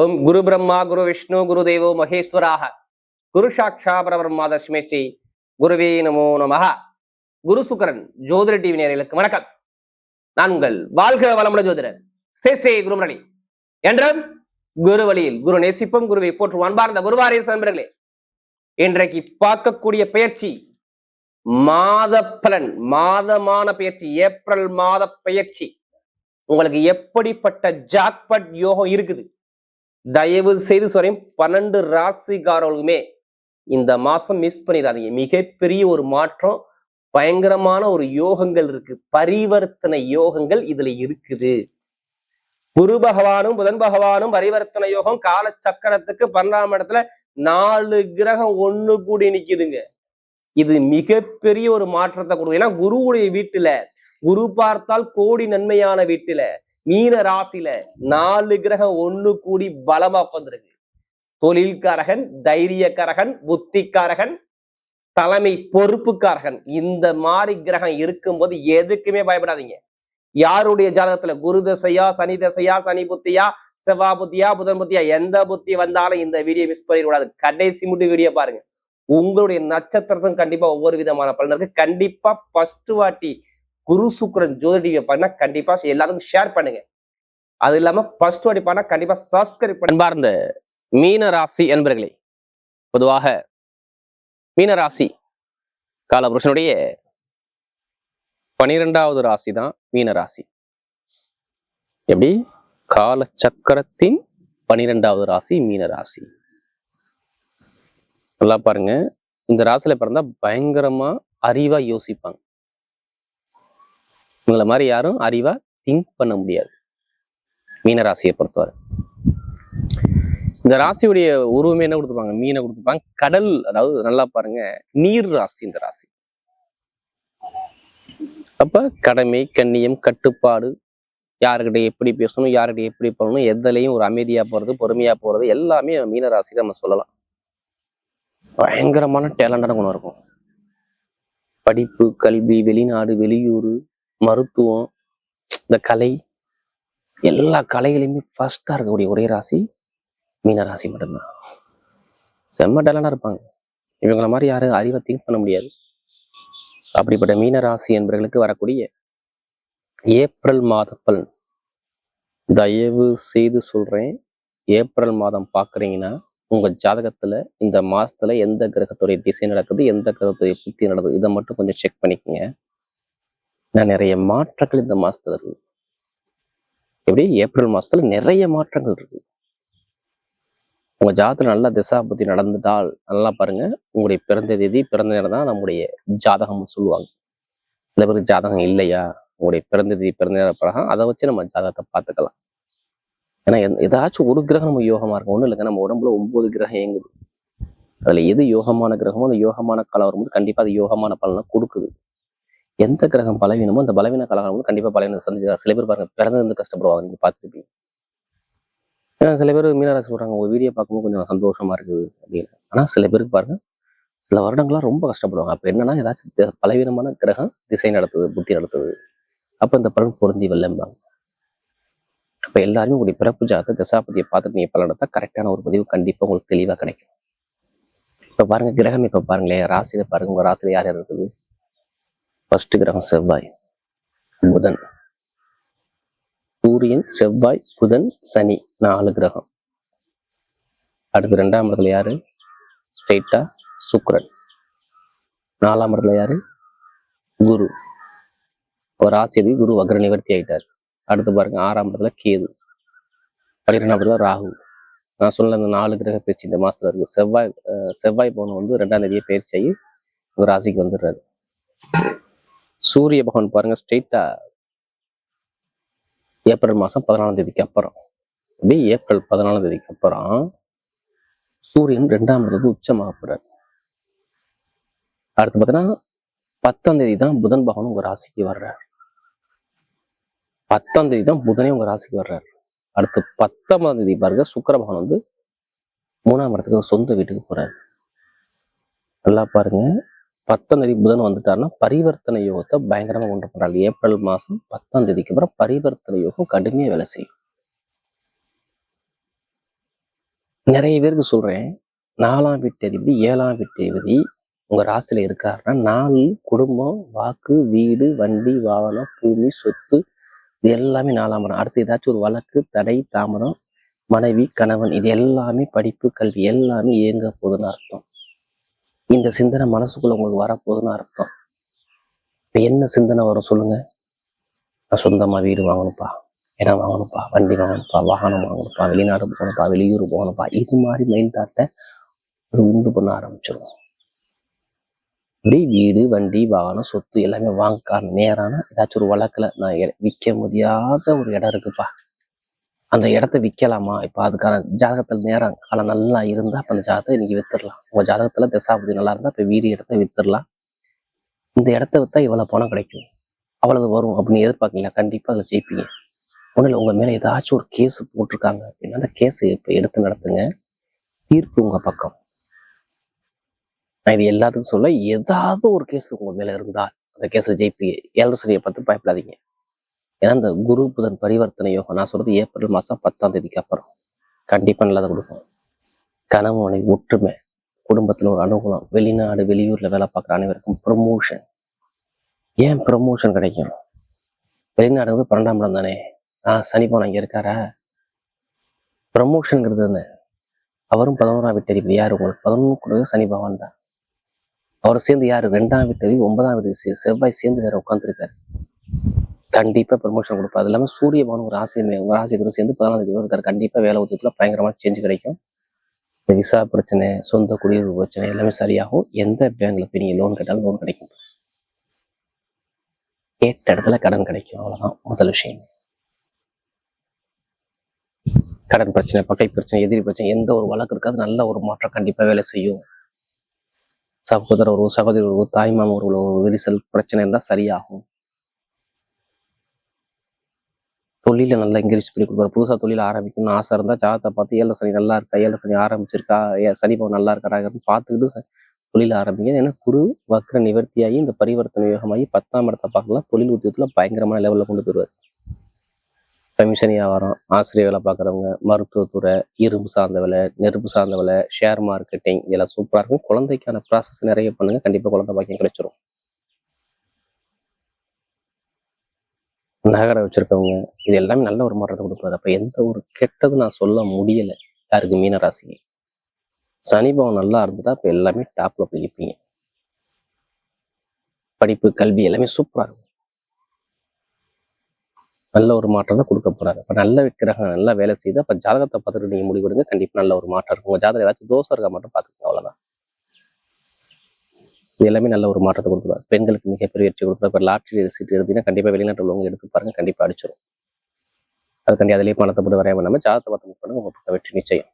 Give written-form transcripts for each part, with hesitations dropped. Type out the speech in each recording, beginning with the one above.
ஓம் குரு பிரம்மா குரு விஷ்ணு குரு தேவோ மகேஸ்வராக குரு சாட்சா பரபிரம்மா தஸ்மை ஸ்ரீ குருவே நமோ நமஹ. குரு சுக்கரன் ஜோதிட டிவி நேயர்களுக்கு வணக்கம். நான் உங்கள் வாழ்க வளமுடன் ஜோதிடர் ஸ்ரீ குருமணி என்றும் குரு வழியில் குரு நேசிப்பும் குருவை போற்றும் அன்பார்ந்த குருவாரிய நண்பர்களே, இன்றைக்கு பார்க்கக்கூடிய பயிற்சி மாத பலன், மாதமான பயிற்சி, ஏப்ரல் மாத பயிற்சி. உங்களுக்கு எப்படிப்பட்ட ஜாக்பட் யோகம் இருக்குது? தயவு செய்து சொல்றேன், 12 ராசிக்காரர்களுக்குமே இந்த மாசம் மிஸ் பண்ணிடாதீங்க. மிகப்பெரிய ஒரு மாற்றம், பயங்கரமான ஒரு யோகங்கள் இருக்கு, பரிவர்த்தனை யோகங்கள் இதுல இருக்குது. குரு பகவானும் புதன் பகவானும் பரிவர்த்தனை யோகம். கால சக்கரத்துக்கு 12ஆம் இடத்துல 4 கிரகம் ஒண்ணு கூடி நிக்குதுங்க. இது மிகப்பெரிய ஒரு மாற்றத்தை கொடுக்கும். ஏன்னா குருவுடைய வீட்டுல, குரு பார்த்தால் கோடி நன்மையான வீட்டுல, மீன ராசியில 4 கிரகம் ஒண்ணு கூடி பலமா உட்கார்ந்துருக்கு. தொழில்காரகன், தைரியக்காரகன், புத்திக்காரகன், தலைமை பொறுப்புக்காரகன், இந்த மாதிரி கிரகம் இருக்கும்போது எதுக்குமே பயப்படாதீங்க. யாருடைய ஜாதகத்துல குரு தசையா, சனி தசையா, சனி புத்தியா, செவ்வாய் புத்தியா, புதன் புத்தியா, எந்த புத்தி வந்தாலும் இந்த வீடியோ மிஸ் பண்ணிடக்கூடாது. கடைசி மட்டும் வீடியோ பாருங்க. உங்களுடைய நட்சத்திரத்தும் கண்டிப்பா ஒவ்வொரு விதமான பலன் இருக்கு. கண்டிப்பா ஃபர்ஸ்ட் வாட்டி குரு சுக்கிரன் ஜோதிட டிவி பண்ணா கண்டிப்பா எல்லாருக்கும் ஷேர் பண்ணுங்க. அது இல்லாம ஃபர்ஸ்ட் வாட்டி பண்ணா கண்டிப்பா சப்ஸ்கிரைப் பண்ண. அன்பார்ந்த மீன ராசி என்பர்களே, பொதுவாக மீன ராசி காலபுருஷனுடைய 12வது ராசி தான் மீன ராசி. எப்படி? கால சக்கரத்தின் 12வது ராசி மீன ராசி. நல்லா பாருங்க, இந்த ராசியில பிறந்தா பயங்கரமா அறிவா யோசிப்பாங்க. இவங்களை மாதிரி யாரும் அறிவா திங்க் பண்ண முடியாது மீனராசியை பொறுத்தவரை. இந்த ராசியுடைய உருவமே என்ன கொடுத்துருப்பாங்க? மீனை கொடுத்துருப்பாங்க. கடல், அதாவது நல்லா பாருங்க, நீர் ராசி இந்த ராசி. அப்ப கடமை, கண்ணியம், கட்டுப்பாடு, யாருக்கிட்ட எப்படி பேசணும், யாருக்கிட்ட எப்படி பண்ணணும், எதுலையும் ஒரு அமைதியா போறது, பொறுமையா போறது, எல்லாமே மீனராசி நம்ம சொல்லலாம். பயங்கரமான டேலண்டான குணம் இருக்கும். படிப்பு, கல்வி, வெளிநாடு, வெளியூர், மருத்துவம், இந்த கலை, எல்லா கலைகளையுமே ஃபர்ஸ்டா இருக்கக்கூடிய ஒரே ராசி மீனராசி மட்டும்தான். செம்ம டேலண்டா இருப்பாங்க. இவங்களை மாதிரி யாரும் அறிவை திங்க் பண்ண முடியாது. அப்படிப்பட்ட மீனராசி என்பவர்களுக்கு வரக்கூடிய ஏப்ரல் மாத பலன் தயவு செய்து சொல்றேன். ஏப்ரல் மாதம் பாக்குறீங்கன்னா உங்க ஜாதகத்துல இந்த மாசத்துல எந்த கிரகத்துடைய திசை நடக்குது, எந்த கிரகத்துடைய புத்தி நடக்குது, இதை மட்டும் கொஞ்சம் செக் பண்ணிக்கோங்க. நான் நிறைய மாற்றங்கள் இந்த மாசத்துல இருக்கு. எப்படி? ஏப்ரல் மாசத்துல நிறைய மாற்றங்கள் இருக்கு. உங்க ஜாதகத்துல நல்லா திசா புத்தி நடந்துட்டால் நல்லா பாருங்க, உங்களுடைய பிறந்த தேதி, பிறந்த நேரம் தான் நம்முடைய ஜாதகம்னு சொல்லுவாங்க. சில பேருக்கு ஜாதகம் இல்லையா, உங்களுடைய பிறந்த தேதி, பிறந்த நேரம் பிரகாரம் அதை வச்சு நம்ம ஜாதகத்தை பார்த்துக்கலாம். ஏன்னா ஏதாச்சும் ஒரு கிரகம் நம்ம யோகமா இருக்கும். ஒண்ணு இல்லைங்க, நம்ம உடம்புல 9 கிரகம் இயங்குது. அதுல எது யோகமான கிரகமோ அந்த யோகமான காலம் வரும்போது கண்டிப்பா அது யோகமான பலனை கொடுக்குது. எந்த கிரகம் பலவீனமோ அந்த பலவீன காலம் வரும்போது கண்டிப்பா பலவீனம் சந்திச்சு. சில பேர் பாருங்க, பிறந்து கஷ்டப்படுவாங்க, நீங்க பார்த்துருப்பீங்க. ஏன்னா சில பேர் மீனராசி சொல்றாங்க, உங்க வீடியோ பார்க்கும்போது கொஞ்சம் சந்தோஷமா இருக்குது அப்படின்னு. ஆனா சில பேருக்கு பாருங்க, சில வருடங்களா ரொம்ப கஷ்டப்படுவாங்க. அப்ப என்னன்னா, ஏதாச்சும் பலவீனமான கிரகம் திசை நடத்துது, புத்தி நடத்துது, அப்ப இந்த பலன் பொருந்தி வெள்ளம்பாங்க. அப்ப எல்லாருமே உங்களுடைய பிறப்பு ஜாதகத்தை தசாபதியை பார்த்துட்டு நீங்க பலன் எடுத்தா கரெக்டான ஒரு பதிவு கண்டிப்பா உங்களுக்கு தெளிவா கிடைக்கும். இப்ப பாருங்க, கிரகம் இப்ப பாருங்களேன், ராசியில பாருங்க, உங்க ராசியில யார் யார் இருக்குது? ஃபர்ஸ்ட் கிரகம் செவ்வாய், புதன், சூரியன், செவ்வாய், புதன், சனி, 4 கிரகம். அடுத்து 2ஆம் இடத்துல யாரு? ஸ்ட்ரெயிட்டா சுக்கிரன். 4ஆம் இடத்துல யாரு? குரு. ஒரு ராசி குரு வக்ர நிவர்த்தி ஆயிட்டாரு. அடுத்து பாருங்க, 6ஆம் இடத்துல கேது, 12ஆம் இடத்துல ராகு. நான் சொன்ன அந்த 4 கிரக பயிற்சி இந்த மாசத்துல இருக்கு. செவ்வாய் போன 2ஆம் தேதியே பயிற்சி ஆகி ஒரு ராசிக்கு வந்துடுறாரு. சூரிய பகவான் பாருங்க, ஸ்ட்ரெயிட்டா ஏப்ரல் மாசம் 14ஆம் தேதிக்கு அப்புறம், அப்படி ஏப்ரல் 14ஆம் தேதிக்கு அப்புறம் சூரியன் 2ஆம் இடத்துக்கு உச்சமாக போறாரு. அடுத்து பார்த்தீங்கன்னா 10ஆம் தேதி தான் புதன் பகவான் உங்க ராசிக்கு வர்றாரு. 10ஆம் தேதி தான் புதனே உங்க ராசிக்கு வர்றாரு. அடுத்து 19ஆம் தேதி பாருங்க, சுக்கிர பகவான் 3ஆம் இடத்துக்கு சொந்த வீட்டுக்கு போறாரு. நல்லா பாருங்க, 10ஆம் தேதி புதன் வந்துட்டாருன்னா பரிவர்த்தனை யோகத்தை பயங்கரமா கொண்டு போறாரு. ஏப்ரல் மாசம் 10ஆம் தேதிக்கு அப்புறம் பரிவர்த்தனை யோகம் கடுமையா வேலை செய்யும். நிறைய பேருக்கு சொல்றேன், 4ஆம் வீட்டு அதிபதி 7ஆம் வீட்டு அதிபதி உங்க ராசியில இருக்காருன்னா 4 குடும்பம், வாக்கு, வீடு, வண்டி, வாகனம், பூமி, சொத்து இது எல்லாமே 4ஆம் இடம். அடுத்து ஏதாச்சும் ஒரு வழக்கு, தடை, தாமதம், மனைவி, கணவன் இது எல்லாமே படிப்பு, கல்வி எல்லாமே இயங்க போகுதுன்னு அர்த்தம். இந்த சிந்தனை மனசுக்குள்ள உங்களுக்கு வரப்போகுதுன்னு அர்த்தம். இப்ப என்ன சிந்தனை வரும் சொல்லுங்க? நான் சொந்தமா வீடு வாங்கணும்ப்பா, இடம் வாங்கணும்ப்பா, வண்டி வாங்கணும்ப்பா, வாகனம் வாங்கணும்ப்பா, வெளிநாடு போகணும்ப்பா, வெளியூர் போகணும்ப்பா, இது மாதிரி மைண்ட் தாட்டை உண்டு பண்ண ஆரம்பிச்சிடும். இப்படி வீடு, வண்டி, வாகனம், சொத்து எல்லாமே வாங்க நேரான ஏதாச்சும் ஒரு வழக்குல நான் விற்க முடியாத ஒரு இடம் இருக்குப்பா, அந்த இடத்த விற்கலாமா? இப்ப அதுக்கான ஜாதகத்தில் நேரம் காலம் நல்லா இருந்தா அப்ப அந்த ஜாதகத்தை இன்னைக்கு வித்துடலாம். உங்க ஜாதகத்துல தசாபதி நல்லா இருந்தா இப்ப வீடு இடத்த வித்துடலாம். இந்த இடத்த வித்தா இவ்வளவு பணம் கிடைக்கும், அவ்வளவு வரும் அப்படின்னு எதிர்பார்க்கல, கண்டிப்பா அதுல ஜெயிப்பீங்க. ஒண்ணுல உங்க மேல ஏதாச்சும் ஒரு கேஸ் போட்டிருக்காங்க அப்படின்னா அந்த கேஸை இப்ப எடுத்து நடத்துங்க, தீர்ப்பு உங்க பக்கம். நான் இது எல்லாத்துக்கும் சொல்ல, ஏதாவது ஒரு கேஸ் உங்க மேல இருந்தால் அந்த கேஸ்ல ஜெயிப்பீங்க. 7 சனியை பார்த்து பயப்படாதீங்க. ஏன்னா இந்த குரு புதன் பரிவர்த்தனை யோகம் நான் சொல்றது ஏப்ரல் மாசம் 10ஆம் தேதிக்கு அப்புறம் கண்டிப்பா நல்லதை கொடுக்கும். கணவன் மனைவி ஒற்றுமை, குடும்பத்துல ஒரு அனுகூலம், வெளிநாடு வெளியூர்ல வேலை பார்க்குற அனைவருக்கும் ப்ரமோஷன். ஏன் ப்ரமோஷன் கிடைக்கும்? வெளிநாடு 12ஆம் இடம் தானே. சனி பகவான் அங்க இருக்காரா? ப்ரமோஷன்ங்கிறது என்ன? அவரும் 11ஆம் வீட்டு அதிபதி. யாரு உங்களுக்கு? 11 கூட சனி பகவான் தான். அவர் சேர்ந்து யாரு? 2ஆம் வீட்டு அதிபதி 9ஆம் வீட்டு செவ்வாய் சேர்ந்து வேற உட்காந்துருக்காரு. கண்டிப்பா ப்ரமோஷன் கொடுப்பாரு. அது இல்லாம சூரிய பகவான் ஒரு ராசி சேர்ந்து 14ஆம் தேதி இருக்காரு. கண்டிப்பா வேலை உத்தியத்துல பயங்கரமான சேஞ்ச் கிடைக்கும். இந்த விசா பிரச்சனை, சொந்த குடியுரிமை பிரச்சனை எல்லாமே சரியாகும். எந்த பேங்க்ல போய் நீங்க லோன் கேட்டாலும் லோன் கிடைக்கும். கேட்ட இடத்துல கடன் கிடைக்கும். அவ்வளவுதான் முதல் விஷயம். கடன் பிரச்சனை, பகை பிரச்சனை, எதிரி பிரச்சனை எந்த ஒரு வழக்கு இருக்காது, நல்ல ஒரு மாற்றம் கண்டிப்பா வேலை செய்யும். சகோதர உறவு, சகோதரி உறவு, தாய்மாம உறவுல ஒரு விரிசல் பிரச்சனை இருந்தா சரியாகும். தொழில நல்லா என்கரேஜ் பண்ணி கொடுக்குற, புதுசா தொழில் ஆரம்பிக்கணும்னு ஆசை இருந்தா ஜாதகத்தை பார்த்து 7 சனி நல்லா இருக்கா, 7 சனி ஆரம்பிச்சிருக்கா, சனி பவன் நல்லா இருக்காரான்னு பார்த்துக்கிட்டு தொழில் ஆரம்பிங்க. ஏன்னா குரு வக்ர நிவர்த்தியாகி இந்த பரிவர்த்தனை யோகமாகி 10ஆம் இடத்தை பார்க்கலாம். தொழில் உத்தியத்துல பயங்கரமான லெவல்ல கொண்டு போயிடுவார். கமிஷன் வியாபாரம், ஆசிரியர் வேலை பார்க்குறவங்க, மருத்துவத்துறை, இரும்பு சார்ந்த வேலை, நெருப்பு சார்ந்த வேலை, ஷேர் மார்க்கெட்டிங் இதெல்லாம் சூப்பராக இருக்கும். குழந்தைக்கான ப்ராசஸ் நிறைய பண்ணுங்க, கண்டிப்பாக குழந்தை பாக்கியம் கிடைச்சிரும். நகரை வச்சிருக்கவங்க இது எல்லாமே நல்ல ஒரு மாற்றத்தை கொடுப்பாரு. அப்ப எந்த ஒரு கெட்டது நான் சொல்ல முடியல யாருக்கு? மீனராசிக்கு சனி பவன் நல்லா இருந்துட்டா இப்ப எல்லாமே டாப்ல போய் இருப்பீங்க. படிப்பு, கல்வி எல்லாமே சூப்பரா இருக்கும். நல்ல ஒரு மாற்றம் தான் கொடுக்க போறாரு. அப்ப நல்ல கிரகம் நல்லா வேலை செய்து அப்ப ஜாதகத்தை பார்த்துட்டு நீங்க முடிவெடுங்க, கண்டிப்பா நல்ல ஒரு மாற்றம் இருக்கும். உங்க ஜாதகம் ஏதாச்சும் தோசை இருக்கா மட்டும் பார்த்துக்கோங்க, அவ்வளவுதான். இது எல்லாமே நல்ல ஒரு மாற்றத்தை கொடுக்குறாரு. பெண்களுக்கு மிகப்பெரிய வெற்றி கொடுக்குறாரு. இப்போ லாட்ரி சீட் எடுத்தீங்கன்னா கண்டிப்பா வெளிநாட்டு உள்ளவங்க எடுத்து பாருங்க, கண்டிப்பா அடிச்சிடும். அதுக்காண்டி அதிலேயே பணத்தை போட்டு வரைய பண்ணாம ஜாதகத்தை பார்த்து பண்ணுங்க, உங்களுக்கு வெற்றி நிச்சயம்.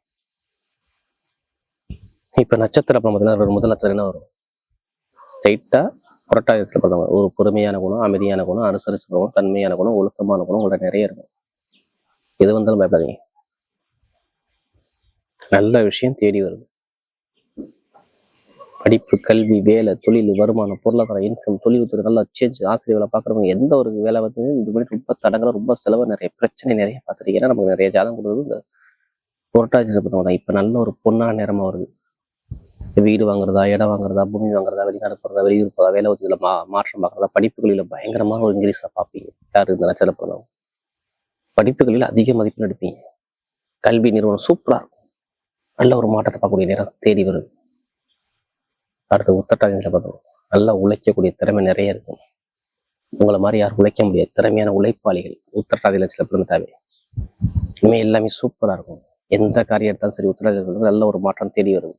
இப்ப நட்சத்திரம் அப்புறம் பார்த்தீங்கன்னா ஒரு முதல் நட்சத்திரம் என்ன வரும்? ஸ்ட்ரைட்டா புரட்டாதியத்துல பிறந்தவங்க. ஒரு பொறுமையான குணம், அமைதியான குணம், அனுசரிச்சு குணம், தன்மையான குணம், ஒழுக்கமான குணம் உங்கள்ட்ட நிறைய இருக்கும். எது வந்தாலும் பயப்படாதீங்க, நல்ல விஷயம் தேடி வருது. படிப்பு, கல்வி, வேலை, தொழில், வருமானம், பொருளாதார இன்கம், தொழில் நல்லா சேஞ்ச். ஆசிரியர் வேலை பார்க்குறவங்க எந்த ஒரு வேலை வந்து இந்த மாதிரி ரொம்ப தடங்களை, ரொம்ப செலவு, நிறைய பிரச்சனை நிறைய பார்த்துருக்கு. ஏன்னா நமக்கு நிறைய ஜாதகம் கொடுக்குறது இந்த புரட்டாதி சப்பத்தவங்க தான். இப்ப நல்ல ஒரு பொன்னான நேரமா வருது. வீடு வாங்குறதா, இடம் வாங்குறதா, பூமி வாங்குறதா, வெளிநாடு போறதா, வெளியூர் போறதா, வேலை வசதியில மாற்றம் பார்க்கறதா, படிப்புகளில பயங்கரமான ஒரு இங்கிலீஷை பார்ப்பீங்க. யாரு? இந்த நட்சத்திரம் பிறந்தவங்க. படிப்புகளில் அதிக மதிப்பெண் எடுப்பீங்க. கல்வி நிறுவனம் சூப்பரா இருக்கும். நல்ல ஒரு மாற்றத்தை பார்க்கக்கூடிய நேரம் தேடி வருது. அடுத்து உத்திரட்டாதியில பார்த்தோம், நல்லா உழைக்கக்கூடிய திறமை நிறைய இருக்கும். உங்களை மாதிரி யாரும் உழைக்க முடியாது, திறமையான உழைப்பாளிகள் உத்திரட்டாதி லட்சத்துல பிறந்தாவே. இனிமே எல்லாமே சூப்பரா இருக்கும். எந்த காரியம் எடுத்தாலும் சரி உத்திரட்டாதி நல்ல ஒரு மாற்றம் தேடி வருது.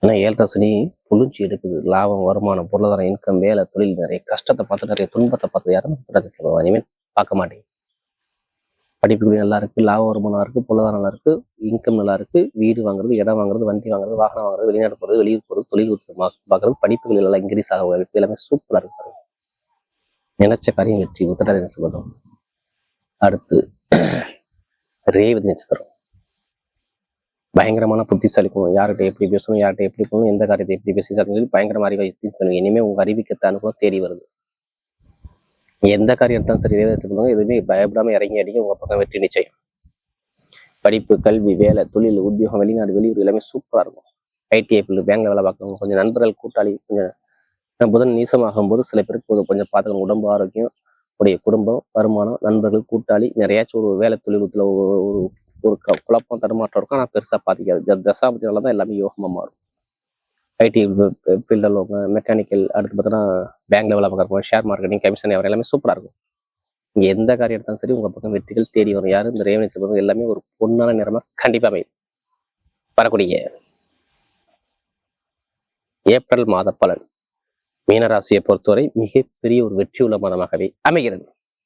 ஏன்னா 7 சனி புளிஞ்சி எடுக்குது. லாபம், வருமானம், பொருளாதாரம், இன்கம், வேலை, தொழில், நிறைய கஷ்டத்தை பார்த்து நிறைய துன்பத்தை பார்த்து யாரும் இனிமேல் பார்க்க மாட்டேங்க. படிப்புக்கு நல்லா இருக்கு, லாப வருமானம் இருக்கு, பொருளாதாரம் நல்லா இருக்கு, இன்கம் நல்லா இருக்கு, வீடு வாங்குறது, இடம் வாங்குறது, வண்டி வாங்குறது, வாகனம் வாங்குறது, வெளிநாடு போறது, வெளியூர் போறது, தொழில் பார்க்கறது, படிப்புகள் எல்லாம் இன்க்ரீஸ் ஆக எல்லாமே சூப்பரா இருக்கு. நினைச்ச காரியம் வெற்றி. உத்திரட்டாதி நட்சத்திரம். அடுத்து ரேவதி நட்சத்திரம். பயங்கரமான புத்திசாலி போகணும். யார்கிட்ட எப்படி பேசணும், யார்கிட்ட எப்படி போகணும், எந்த காரியத்தை எப்படி பேசி பயங்கரமா அறிவை சொல்லுங்க. இனிமே உங்க அறிவிக்கத்த அனுபவம் தேடி வருது. எந்த காரியம் எடுத்தாலும் சரி, ரேவதி நட்சத்திரம் எதுவுமே பயப்படாம இறங்கி அடிக்க உங்க பக்கம் வெற்றி நிச்சயம். படிப்பு, கல்வி, வேலை, தொழில், உத்தியோகம், வெளிநாடு, வெளியூர் எல்லாமே சூப்பராக இருக்கும். ஐடிஐ ஃபீல்டு, பேங்க்ல வேலை பார்க்கறவங்க, கொஞ்சம் நண்பர்கள், கூட்டாளி, கொஞ்சம் புதன் நீசமாகும் போது சில பேருக்கு கொஞ்சம் பார்த்துக்கணும். உடம்பு ஆரோக்கியம், உடைய குடும்பம், வருமானம், நண்பர்கள், கூட்டாளி, நிறையாச்சும் ஒரு வேலை தொழில்நுட்பத்தில் ஒரு குழப்பம் தடுமாற்றம் இருக்கும். ஆனால் பெருசாக பார்த்திக்காது. தசாபத்தினால தான் எல்லாமே யோகமாக மாறும். ஐடி ஃபீல்டில் உள்ளவங்க, மெக்கானிக்கல், அடுத்து பார்த்தோன்னா பேங்க்ல வேலை பார்க்குறவங்க, ஷேர் மார்க்கெட்டிங், கமிஷன் வியாபாரம் எல்லாமே சூப்பராக இருக்கும். இங்கே எந்த காரியம் எடுத்தாலும் சரி உங்கள் பக்கம் வெற்றிகள் தேடி வரும். யாரும் இந்த ரேவதி நட்சத்திரம் எல்லாமே ஒரு பொன்னான நிறமாக கண்டிப்பாக அமையும். வரக்கூடிய ஏப்ரல் மாத பலன் மீனராசியை பொறுத்தவரை மிகப்பெரிய ஒரு வெற்றியுள்ள மாதமாகவே அமைகிறது.